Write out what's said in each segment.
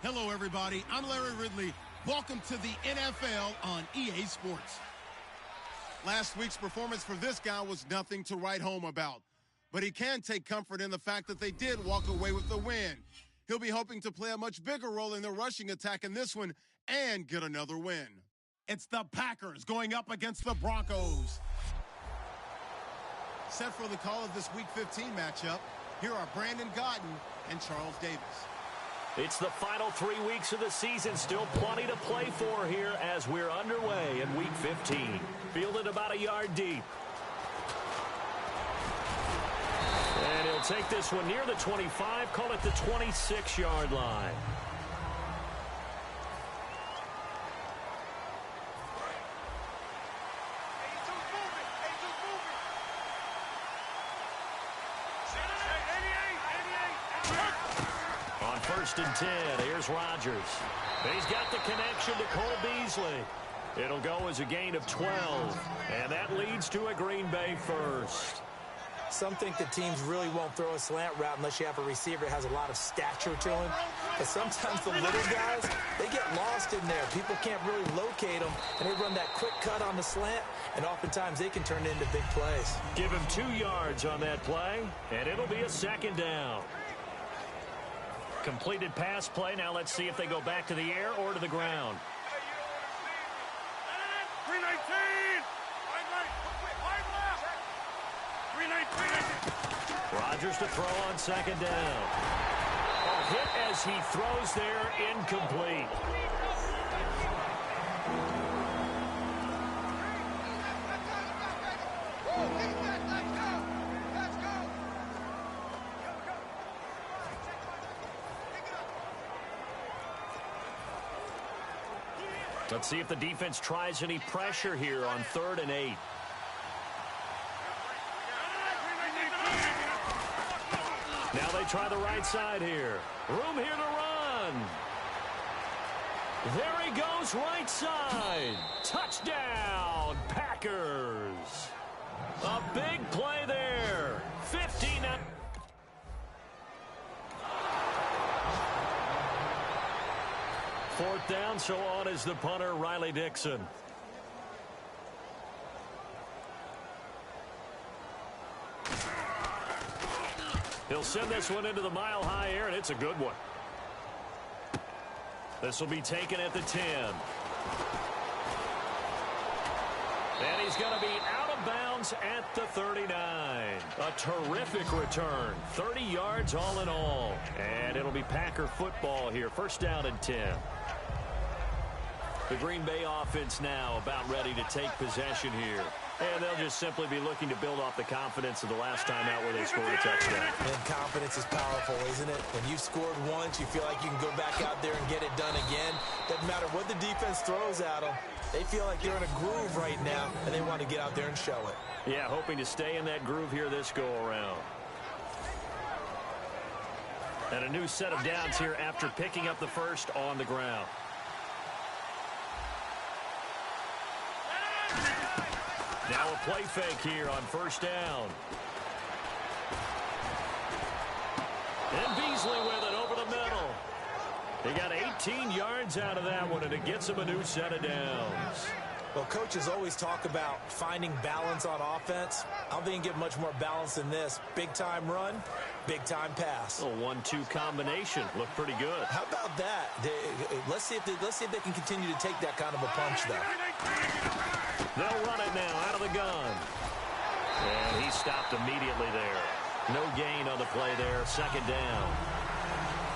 Hello, everybody. I'm Larry Ridley. Welcome to the NFL on EA Sports. Last week's performance for this guy was nothing to write home about, but he can take comfort in the fact that they did walk away with the win. He'll be hoping to play a much bigger role in the rushing attack in this one and get another win. It's the Packers going up against the Broncos. Set for the call of this Week 15 matchup, here are Brandon Gaudin and Charles Davis. It's the final 3 weeks of the season. Still plenty to play for here as we're underway in Week 15. Fielded about a yard deep. And he'll take this one near the 25, call it the 26-yard line. First and 10. Here's Rodgers. He's got the connection to Cole Beasley. It'll go as a gain of 12. And that leads to a Green Bay first. Some think the teams really won't throw a slant route unless you have a receiver that has a lot of stature to him. But sometimes the little guys, they get lost in there. People can't really locate them, and they run that quick cut on the slant, and oftentimes they can turn it into big plays. Give him 2 yards on that play, and it'll be a second down. Completed pass play. Now let's see if they go back to the air or to the ground. 319. Rodgers to throw on second down. A hit as he throws there, incomplete. Let's see if the defense tries any pressure here on 3rd and 8. Now they try the right side here. Room here to run. There he goes, right side. Touchdown, Packers. A big play there. 15. Fourth down, so on is the punter, Riley Dixon. He'll send this one into the mile-high air, and it's a good one. This will be taken at the 10. And he's going to be out of bounds at the 39. A terrific return. 30 yards all in all. And it'll be Packer football here. First down and 10. The Green Bay offense now about ready to take possession here. And they'll just simply be looking to build off the confidence of the last time out where they scored a touchdown. And confidence is powerful, isn't it? When you've scored once, you feel like you can go back out there and get it done again. Doesn't matter what the defense throws at them. They feel like they're in a groove right now, and they want to get out there and show it. Yeah, hoping to stay in that groove here this go-around. And a new set of downs here after picking up the first on the ground. Now a play fake here on first down. And Beasley with it over the middle. He got 18 yards out of that one, and it gets him a new set of downs. Well, coaches always talk about finding balance on offense. I don't think you can get much more balance than this. Big-time run, big-time pass. A 1-2 combination. Looked pretty good. How about that? Let's see if they can continue to take that kind of a punch, though. They'll run it now out of the gun. And he stopped immediately there. No gain on the play there. Second down.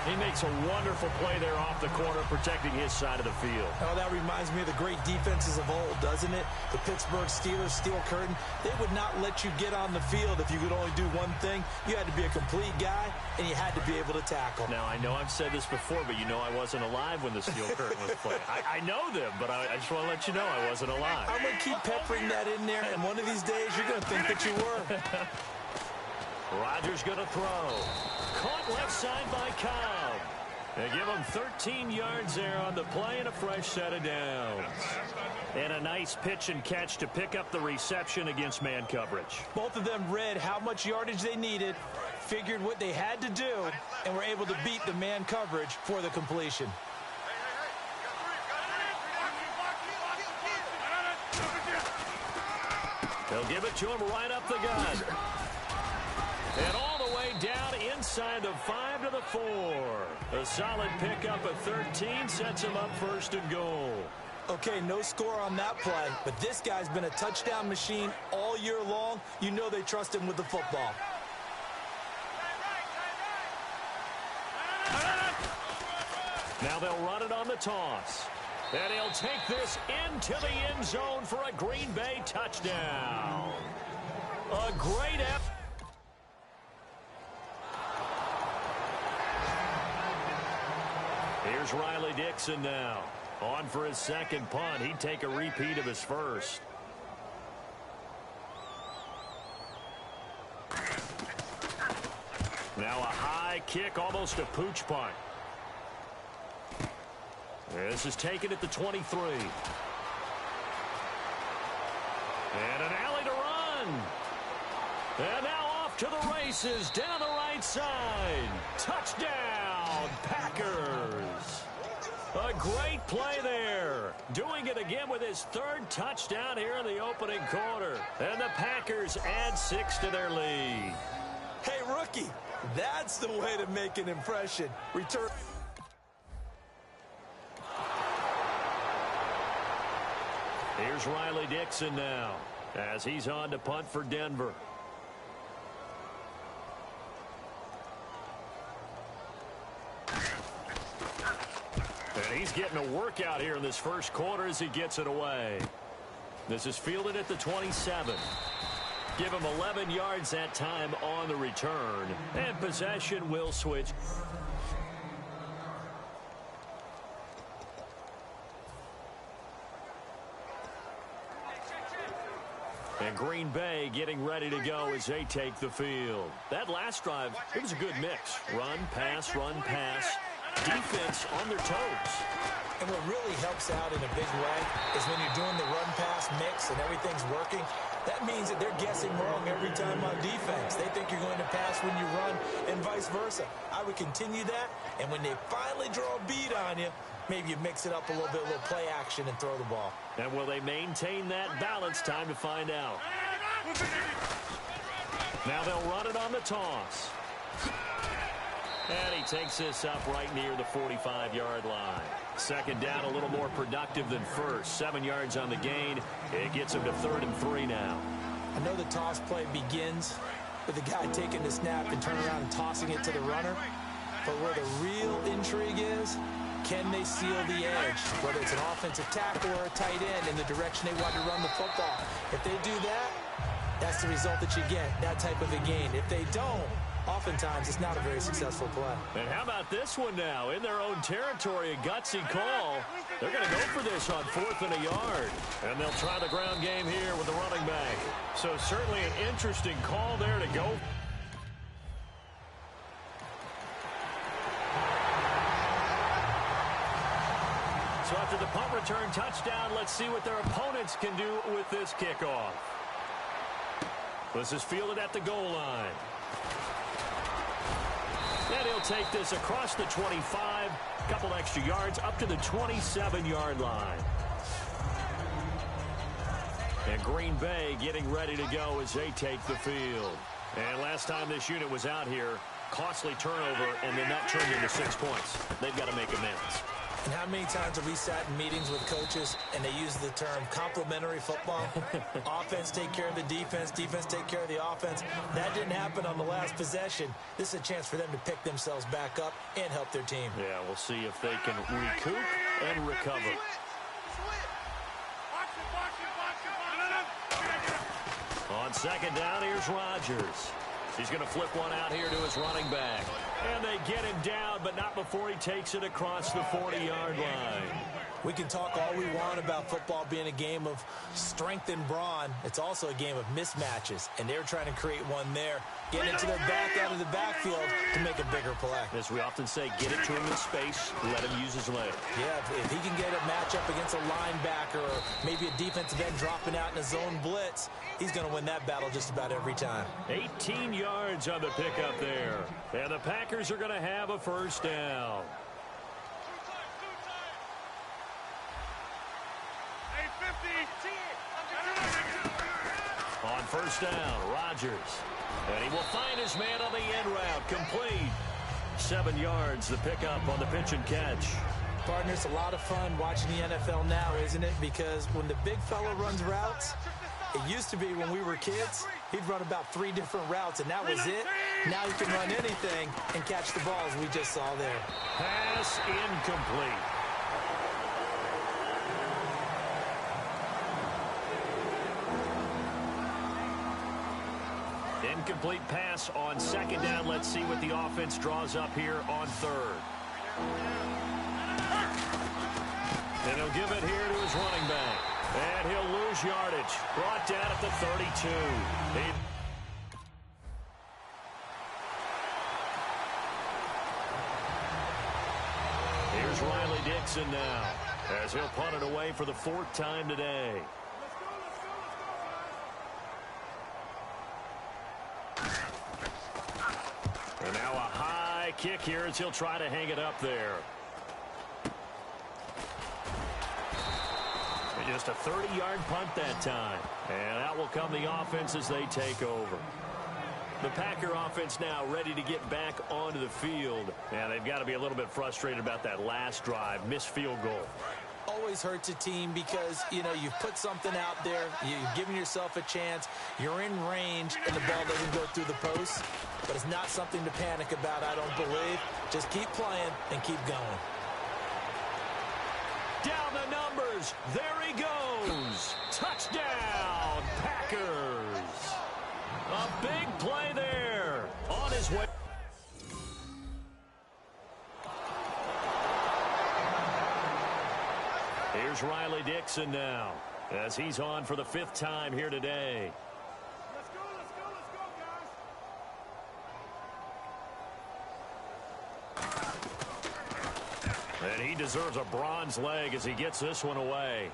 He makes a wonderful play there off the corner, protecting his side of the field. Oh, that reminds me of the great defenses of old, doesn't it? The Pittsburgh Steelers, Steel Curtain, they would not let you get on the field if you could only do one thing. You had to be a complete guy, and you had to be able to tackle. Now, I know I've said this before, but you know I wasn't alive when the Steel Curtain was played. I know them, but I just want to let you know I wasn't alive. I'm going to keep peppering that in there, and one of these days you're going to think that you were. Rodgers going to throw. Caught left side by Cobb. They give him 13 yards there on the play and a fresh set of downs. And a nice pitch and catch to pick up the reception against man coverage. Both of them read how much yardage they needed, figured what they had to do and were able to beat the man coverage for the completion. They'll give it to him right up the gut. And all the way down inside the 5 to the 4. A solid pickup of 13 sets him up first and goal. Okay, no score on that play, but this guy's been a touchdown machine all year long. You know they trust him with the football. Now they'll run it on the toss. And he'll take this into the end zone for a Green Bay touchdown. A great effort. Here's Riley Dixon now. On for his second punt. He'd take a repeat of his first. Now a high kick, almost a pooch punt. This is taken at the 23. And an alley to run. And now off to the races down the right side. Touchdown, Packers. A great play there. Doing it again with his third touchdown here in the opening quarter. And the Packers add 6 to their lead. Hey, rookie, that's the way to make an impression. Return. Here's Riley Dixon now as he's on to punt for Denver. And he's getting a workout here in this first quarter as he gets it away. This is fielded at the 27. Give him 11 yards that time on the return. And possession will switch. And Green Bay getting ready to go as they take the field. That last drive, it was a good mix. Run, pass, defense on their toes. And what really helps out in a big way is when you're doing the run-pass mix and everything's working, that means that they're guessing wrong every time on defense. They think you're going to pass when you run and vice versa. I would continue that, and when they finally draw a bead on you, maybe you mix it up a little bit, a little play action, and throw the ball. And will they maintain that balance? Time to find out. Now they'll run it on the toss. And he takes this up right near the 45-yard line. Second down, a little more productive than first. 7 yards on the gain. It gets him to 3rd and 3 now. I know the toss play begins with the guy taking the snap and turning around and tossing it to the runner. But where the real intrigue is, can they seal the edge, whether it's an offensive tackle or a tight end, in the direction they want to run the football? If they do that, that's the result that you get, that type of a gain. If they don't, oftentimes it's not a very successful play. And how about this one now? In their own territory, a gutsy call. They're going to go for this on 4th and a yard. And they'll try the ground game here with the running back. So certainly an interesting call there to go. So after the punt return touchdown, let's see what their opponents can do with this kickoff. This is fielded at the goal line. And he'll take this across the 25, a couple extra yards, up to the 27-yard line. And Green Bay getting ready to go as they take the field. And last time this unit was out here, costly turnover, and then that turned into 6 points. They've got to make amends. And how many times have we sat in meetings with coaches and they use the term complementary football? Offense take care of the defense, defense take care of the offense. That didn't happen on the last possession. This is a chance for them to pick themselves back up and help their team. Yeah, we'll see if they can recoup and recover. On second down, here's Rodgers. He's going to flip one out here to his running back. And they get him down, but not before he takes it across the 40-yard line. We can talk all we want about football being a game of strength and brawn. It's also a game of mismatches, and they're trying to create one there. Get it to their back out of the backfield to make a bigger play. As we often say, get it to him in space, let him use his leg. Yeah, if he can get a matchup against a linebacker or maybe a defensive end dropping out in a zone blitz, he's going to win that battle just about every time. 18 yards. yards on the pickup there. And the Packers are going to have a first down. On first down, Rodgers. And he will find his man on the end route. Complete. 7 yards, the pickup on the pitch and catch. Partner, it's a lot of fun watching the NFL now, isn't it? Because when the big fella runs routes, it used to be when we were kids, he'd run about 3 different routes, and that was it. Now he can run anything and catch the balls we just saw there. Pass incomplete. Incomplete pass on second down. Let's see what the offense draws up here on third. And he'll give it here to his running back. And he'll lose yardage. Brought down at the 32. Here's Riley Dixon now, as he'll punt it away for the 4th time today. And now a high kick here as he'll try to hang it up there. Just a 30-yard punt that time. And out will come the offense as they take over. The Packer offense now ready to get back onto the field. And they've got to be a little bit frustrated about that last drive, missed field goal. Always hurts a team because, you know, you've put something out there, you've given yourself a chance, you're in range, and the ball doesn't go through the post. But it's not something to panic about, I don't believe. Just keep playing and keep going. Down the numbers. There he goes. Touchdown, Packers. A big play there. On his way. Here's Riley Dixon now, as he's on for the 5th time here today. Let's go, guys. And he deserves a bronze leg as he gets this one away.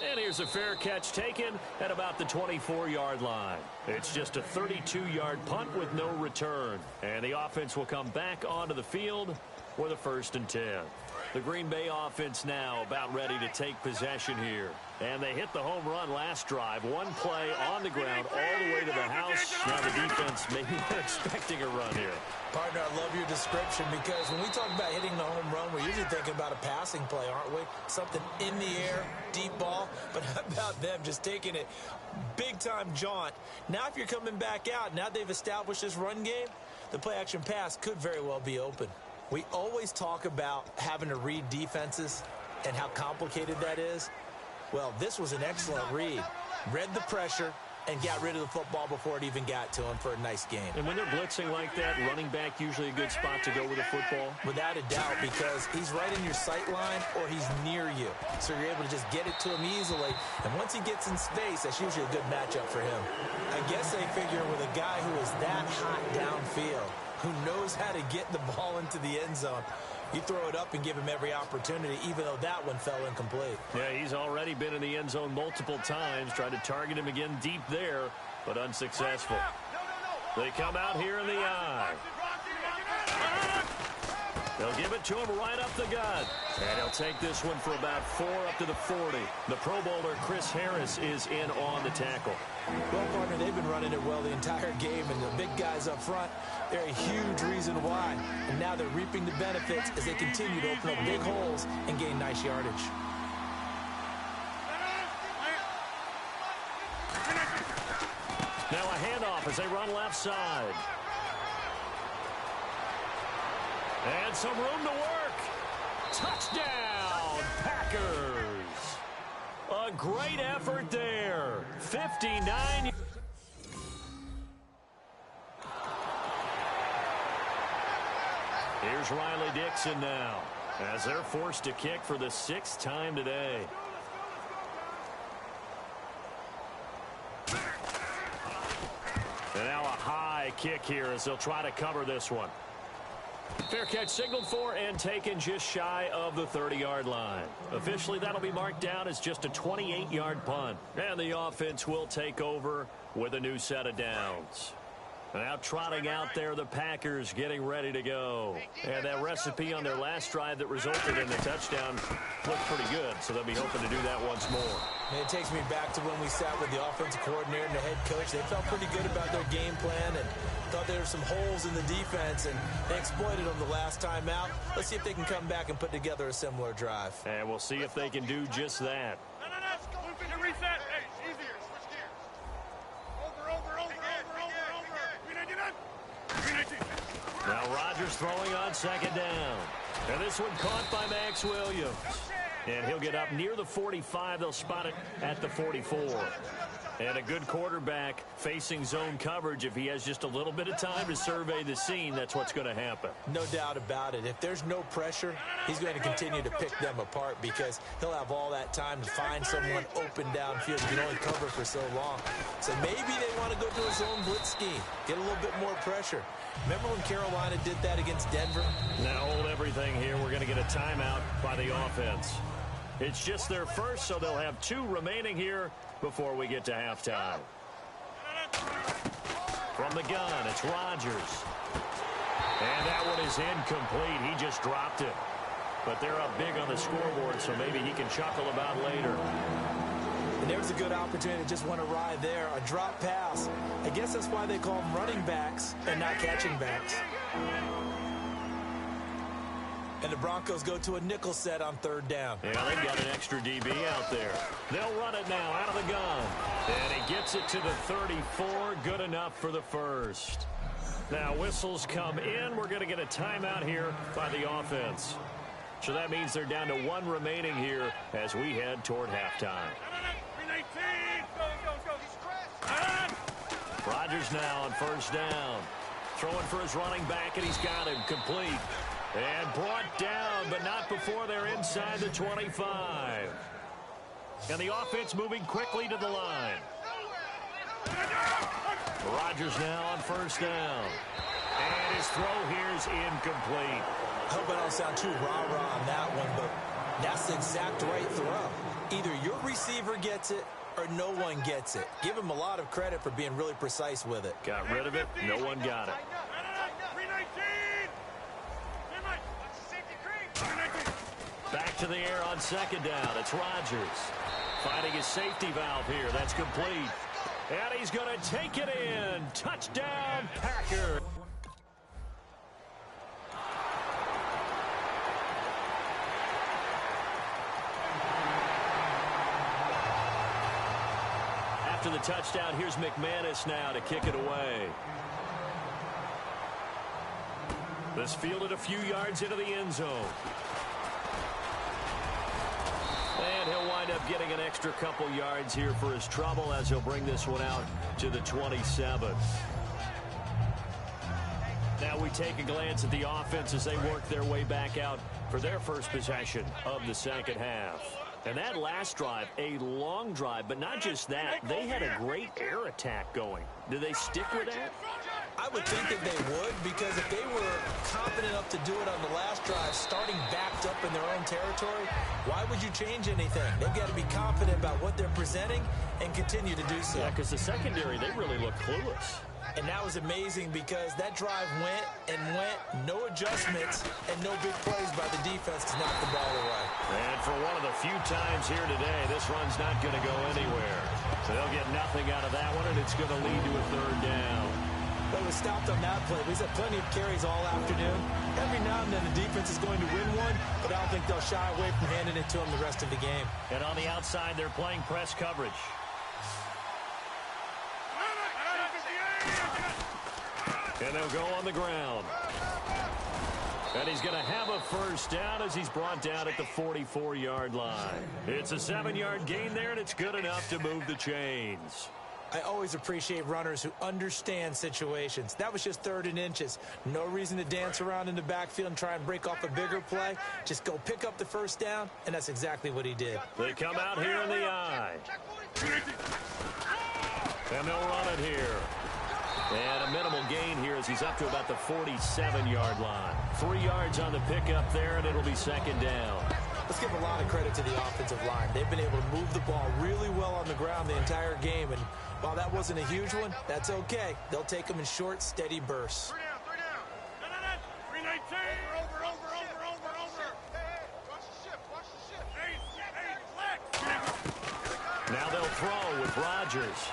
And here's a fair catch taken at about the 24-yard line. It's just a 32-yard punt with no return. And the offense will come back onto the field for the 1st and 10. The Green Bay offense now about ready to take possession here. And they hit the home run last drive. One play on the ground all the way to the house. Now the defense maybe not expecting a run here. Partner, I love your description because when we talk about hitting the home run, we're usually thinking about a passing play, aren't we? Something in the air, deep ball. But how about them just taking it big-time jaunt? Now if you're coming back out, now they've established this run game, the play-action pass could very well be open. We always talk about having to read defenses and how complicated that is. Well, this was an excellent read. Read the pressure and got rid of the football before it even got to him for a nice game. And when they're blitzing like that, running back usually a good spot to go with the football? Without a doubt, because he's right in your sight line or he's near you. So you're able to just get it to him easily. And once he gets in space, that's usually a good matchup for him. I guess they figure with a guy who is that hot downfield, who knows how to get the ball into the end zone, you throw it up and give him every opportunity, even though that one fell incomplete. Yeah, he's already been in the end zone multiple times, tried to target him again deep there, but unsuccessful. They come out here in the eye. They'll give it to him right up the gut. And he'll take this one for about 4 up to the 40. The Pro Bowler, Chris Harris, is in on the tackle. Well, partner, they've been running it well the entire game, and the big guys up front, they're a huge reason why. And now they're reaping the benefits as they continue to open up big holes and gain nice yardage. Now a handoff as they run left side. And some room to work. Touchdown, Packers. A great effort there. 59. Here's Riley Dixon now, as they're forced to kick for the 6th time today. And now a high kick here as they'll try to cover this one. Fair catch signaled for and taken just shy of the 30-yard line. Officially, that'll be marked down as just a 28-yard punt. And the offense will take over with a new set of downs. Now trotting out there, the Packers getting ready to go. And that recipe on their last drive that resulted in the touchdown looked pretty good, so they'll be hoping to do that once more. And it takes me back to when we sat with the offensive coordinator and the head coach. They felt pretty good about their game plan and thought there were some holes in the defense, and they exploited them the last time out. Let's see if they can come back and put together a similar drive. And we'll see if they can do just that. No. Reset. Hey, easier. Switch gears. Over. 319. Now Rodgers throwing on second down. And this one caught by Max Williams. And he'll get up near the 45. They'll spot it at the 44. And a good quarterback facing zone coverage. If he has just a little bit of time to survey the scene, that's what's going to happen. No doubt about it. If there's no pressure, he's going to continue to pick them apart because he'll have all that time to find someone open downfield. You can only cover for so long. So maybe they want to go to a zone blitz scheme, get a little bit more pressure. Remember when Carolina did that against Denver? Now hold everything here. We're going to get a timeout by the offense. It's just their first, so they'll have 2 remaining here before we get to halftime. From the gun, it's Rodgers. And that one is incomplete. He just dropped it. But they're up big on the scoreboard, so maybe he can chuckle about later. And there's a good opportunity to just want to ride there. A drop pass. I guess that's why they call them running backs and not catching backs. And the Broncos go to a nickel set on third down. Yeah, they've got an extra DB out there. They'll run it now out of the gun. And he gets it to the 34. Good enough for the first. Now whistles come in. We're going to get a timeout here by the offense. So that means they're down to 1 remaining here as we head toward halftime. 319. Go. Rodgers now on first down. Throwing for his running back, and he's got him complete. And brought down, but not before they're inside the 25. And the offense moving quickly to the line. Rodgers now on first down. And his throw here is incomplete. I hope I don't sound too rah-rah on that one, but that's the exact right throw. Either your receiver gets it or no one gets it. Give him a lot of credit for being really precise with it. Got rid of it. No one got it. 319. Back to the air on second down. It's Rodgers. Finding his safety valve here. That's complete. And he's going to take it in. Touchdown, Packers. After the touchdown, here's McManus now to kick it away. This fielded a few yards into the end zone. And he'll wind up getting an extra couple yards here for his trouble as he'll bring this one out to the 27. Now we take a glance at the offense as they work their way back out for their first possession of the second half. And that last drive, a long drive, but not just that. They had a great air attack going. Do they stick with that? I would think that they would, because if they were confident enough to do it on the last drive, starting backed up in their own territory, why would you change anything? They've got to be confident about what they're presenting and continue to do so. Yeah, because the secondary, they really look clueless. And that was amazing because that drive went and went, no adjustments, and no big plays by the defense to knock the ball away. And for one of the few times here today, this run's not going to go anywhere. So they'll get nothing out of that one, and it's going to lead to a third down. But it was stopped on that play. We've had plenty of carries all afternoon. Every now and then the defense is going to win one, but I don't think they'll shy away from handing it to them the rest of the game. And on the outside, they're playing press coverage. And they'll go on the ground. And he's going to have a first down as he's brought down at the 44-yard line. It's a 7-yard gain there, and it's good enough to move the chains. I always appreciate runners who understand situations. That was just 3rd and inches. No reason to dance around in the backfield and try and break off a bigger play. Just go pick up the first down, and that's exactly what he did. They come out here in the eye. And they'll run it here. And a minimal gain here as he's up to about the 47-yard line. 3 yards on the pickup there, and it'll be second down. Let's give a lot of credit to the offensive line. They've been able to move the ball really well on the ground the entire game, and while that wasn't a huge one, that's okay. They'll take them in short, steady bursts. 3 down. 319. Over. Hey, watch the ship. Hey, flex. Now they'll throw with Rodgers.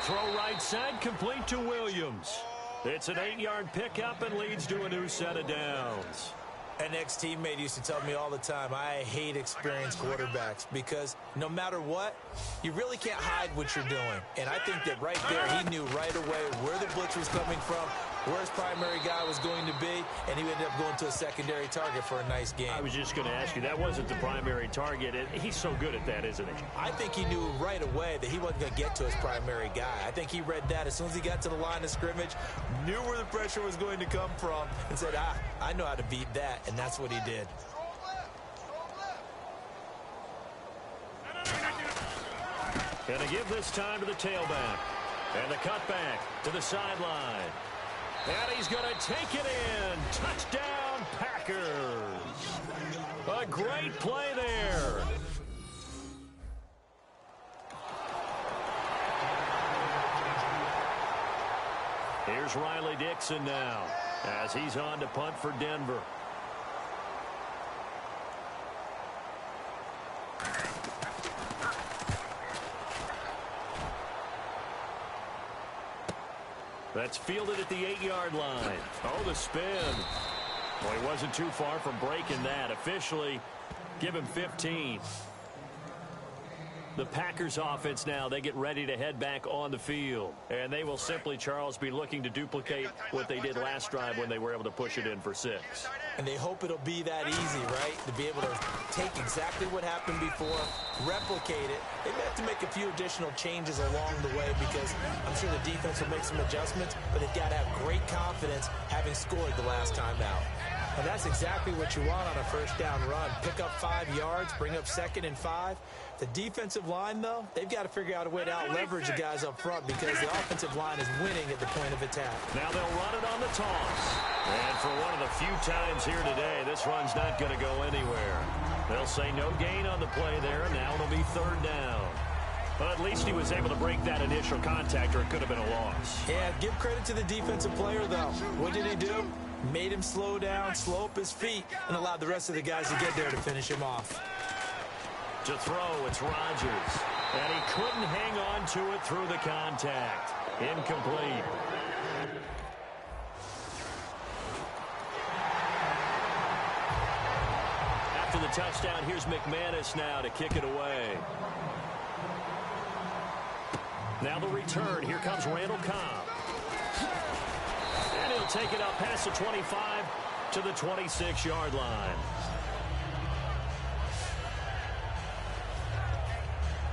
Throw right side, complete to Williams. It's an 8-yard pickup and leads to a new set of downs. An ex-teammate used to tell me all the time, I hate experienced quarterbacks because no matter what, you really can't hide what you're doing. And I think that right there, he knew right away where the blitz was coming from, where his primary guy was going to be, and he ended up going to a secondary target for a nice game. I was just going to ask you, that wasn't the primary target. And he's so good at that, isn't he? I think he knew right away that he wasn't going to get to his primary guy. I think he read that as soon as he got to the line of scrimmage, knew where the pressure was going to come from, and said, I know how to beat that, and that's what he did. Going to give this time to the tailback. And the cutback to the sideline. And he's going to take it in. Touchdown, Packers. A great play there. Here's Riley Dixon now as he's on to punt for Denver. That's fielded at the 8-yard line. Oh, the spin. Well, he wasn't too far from breaking that. Officially, give him 15. The Packers offense now, they get ready to head back on the field. And they will simply, Charles, be looking to duplicate what they did last drive when they were able to push it in for 6. And they hope it'll be that easy, right? To be able to take exactly what happened before, replicate it. They may have to make a few additional changes along the way because I'm sure the defense will make some adjustments, but they've got to have great confidence having scored the last time out. And that's exactly what you want on a first down run. Pick up 5 yards, bring up 2nd and 5. The defensive line, though, they've got to figure out a way to out-leverage the guys up front because the offensive line is winning at the point of attack. Now they'll run it on the toss. And for one of the few times here today, this run's not going to go anywhere. They'll say no gain on the play there, and now it'll be 3rd down. But at least he was able to break that initial contact, or it could have been a loss. Yeah, give credit to the defensive player, though. What did he do? Made him slow down, slow up his feet, and allowed the rest of the guys to get there to finish him off. To throw, it's Rodgers. And he couldn't hang on to it through the contact. Incomplete. After the touchdown, here's McManus now to kick it away. Now the return. Here comes Randall Cobb. And he'll take it up past the 25 to the 26-yard line.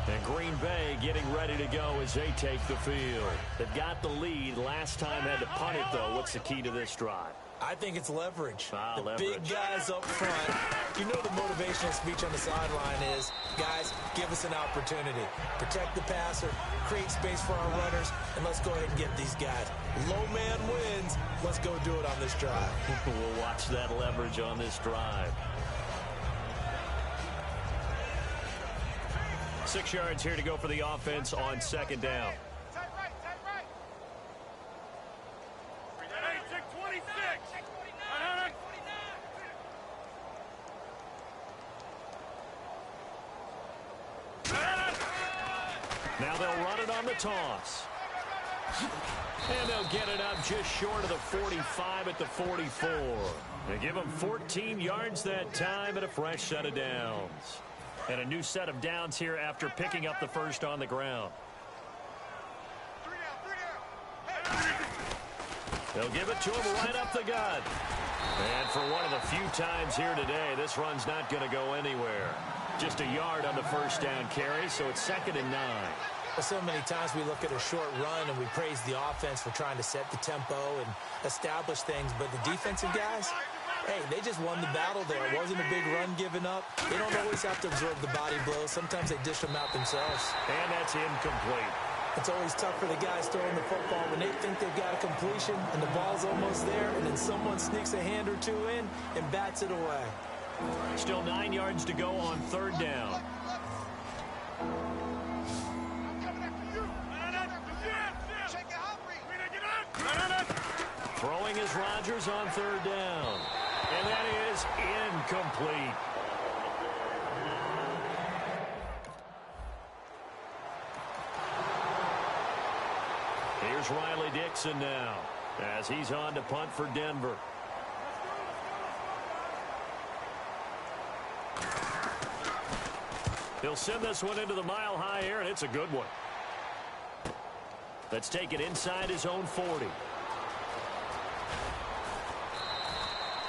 And Green Bay getting ready to go as they take the field. They've got the lead. Last time had to punt it, though. What's the key to this drive? I think it's leverage. The Leverage. big guys up front. You know the motivational speech on the sideline is, guys, give us an opportunity. Protect the passer, create space for our runners, and let's go ahead and get these guys. Low man wins. Let's go do it on this drive. We'll watch that leverage on this drive. 6 yards here to go for the offense on 2nd down. Tight right. Hey, check 26. Now they'll run it on the toss. And they'll get it up just short of the 45 at the 44. They give them 14 yards that time and a fresh set of downs. And a new set of downs here after picking up the first on the ground. 3 down. They'll give it to him right up the gut. And for one of the few times here today, this run's not going to go anywhere. Just a yard on the first down carry, so it's 2nd and 9. Well, so many times we look at a short run and we praise the offense for trying to set the tempo and establish things, but the defensive guys, hey, they just won the battle there. It wasn't a big run given up. They don't always have to absorb the body blows. Sometimes they dish them out themselves. And that's incomplete. It's always tough for the guys throwing the football when they think they've got a completion and the ball's almost there, and then someone sneaks a hand or two in and bats it away. Still 9 yards to go on third down. Throwing is Rodgers on third down. And that is incomplete. Here's Riley Dixon now as he's on to punt for Denver. He'll send this one into the mile-high air, and it's a good one. Let's take it inside his own 40.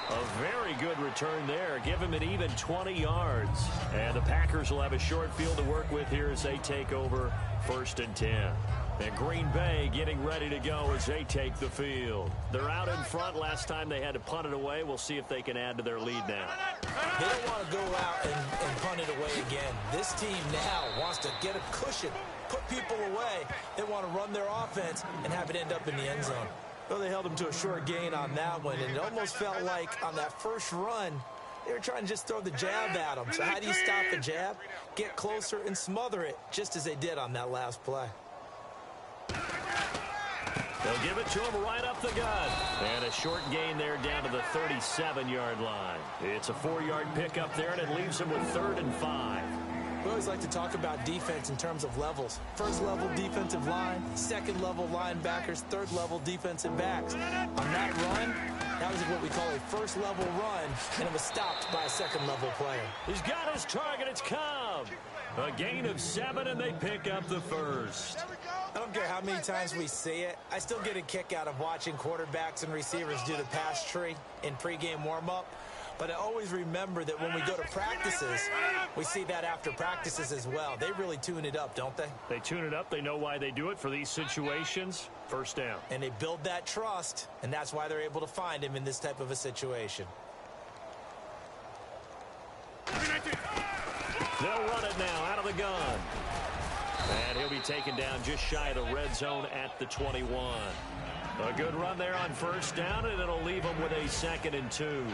A very good return there. Give him an even 20 yards. And the Packers will have a short field to work with here as they take over 1st and 10. And Green Bay getting ready to go as they take the field. They're out in front. Last time they had to punt it away. We'll see if they can add to their lead now. They don't want to go out and punt it away again. This team now wants to get a cushion, put people away. They want to run their offense and have it end up in the end zone. Well, they held them to a short gain on that one, and it almost felt like on that first run, they were trying to just throw the jab at them. So how do you stop the jab? Get closer and smother it, just as they did on that last play. They'll give it to him right up the gut. And a short gain there down to the 37-yard line. It's a 4-yard pickup there, and it leaves him with 3rd and 5. We always like to talk about defense in terms of levels. First level defensive line, second level linebackers, third level defensive backs. On that run, that was what we call a first level run, and it was stopped by a second level player. He's got his target. It's Cobb. A gain of 7, and they pick up the first. I don't care how many times we see it. I still get a kick out of watching quarterbacks and receivers do the pass tree in pregame warm-up. But I always remember that when we go to practices, we see that after practices as well. They really tune it up, don't they? They tune it up. They know why they do it for these situations. First down. And they build that trust, and that's why they're able to find him in this type of a situation. They'll run it now out of the gun. And he'll be taken down just shy of the red zone at the 21. A good run there on first down, and it'll leave them with a 2nd and 2.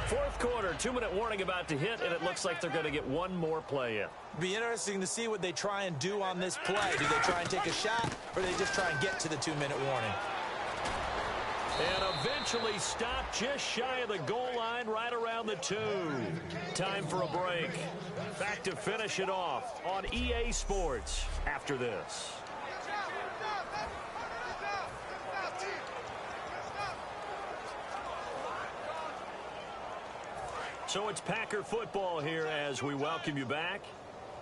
Fourth quarter, 2-minute warning about to hit, and it looks like they're going to get one more play in. Be interesting to see what they try and do on this play. Do they try and take a shot, or do they just try and get to the 2-minute warning? And eventually stopped just shy of the goal line right around the 2. Time for a break. Back to finish it off on EA Sports after this. So it's Packer football here as we welcome you back.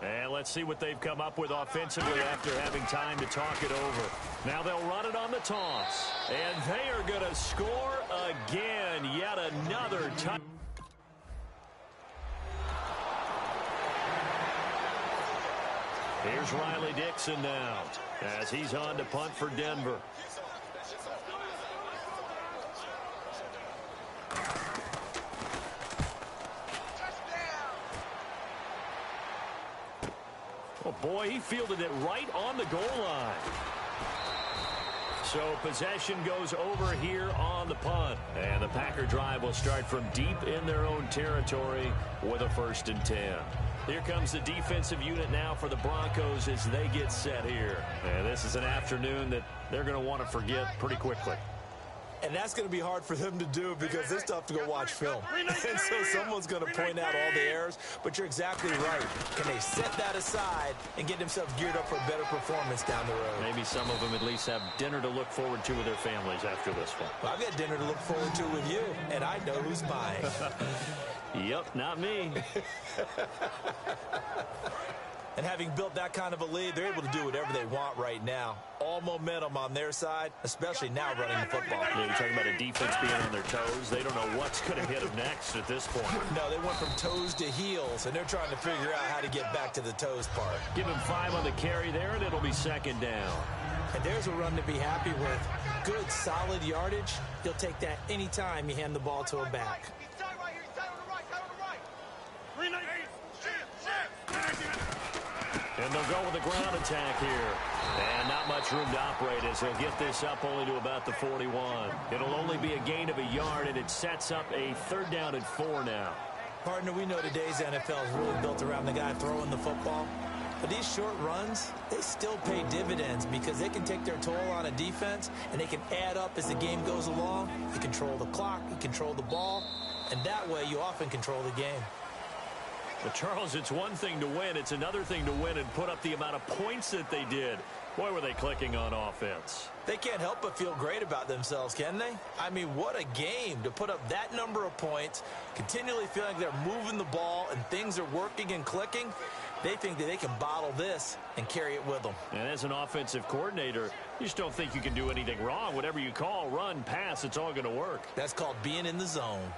And let's see what they've come up with offensively after having time to talk it over. Now they'll run it on the toss. And they are going to score again. Yet another time. Here's Riley Dixon now as he's on to punt for Denver. Oh, boy, he fielded it right on the goal line. So possession goes over here on the punt. And the Packer drive will start from deep in their own territory with a 1st and 10. Here comes the defensive unit now for the Broncos as they get set here. And this is an afternoon that they're going to want to forget pretty quickly. And that's going to be hard for them to do because it's tough to go watch film. And so someone's going to point out all the errors, but you're exactly right. Can they set that aside and get themselves geared up for a better performance down the road? Maybe some of them at least have dinner to look forward to with their families after this one. Well, I've got dinner to look forward to with you, and I know who's buying. Yep, not me. And having built that kind of a lead, they're able to do whatever they want right now. All momentum on their side, especially now running the football. Yeah, you're talking about a defense being on their toes. They don't know what's going to hit them next at this point. No, they went from toes to heels, and they're trying to figure out how to get back to the toes part. Give him 5 on the carry there, and it'll be 2nd down. And there's a run to be happy with. Good, solid yardage. You'll take that anytime you hand the ball to a back. And they'll go with a ground attack here. And not much room to operate as they'll get this up only to about the 41. It'll only be a gain of a yard, and it sets up a 3rd down and 4 now. Partner, we know today's NFL is really built around the guy throwing the football. But these short runs, they still pay dividends because they can take their toll on a defense, and they can add up as the game goes along. You control the clock, you control the ball, and that way you often control the game. But, Charles, it's one thing to win. It's another thing to win and put up the amount of points that they did. Boy, were they clicking on offense. They can't help but feel great about themselves, can they? I mean, what a game to put up that number of points, continually feeling like they're moving the ball and things are working and clicking. They think that they can bottle this and carry it with them. And as an offensive coordinator, you just don't think you can do anything wrong. Whatever you call, run, pass, it's all going to work. That's called being in the zone.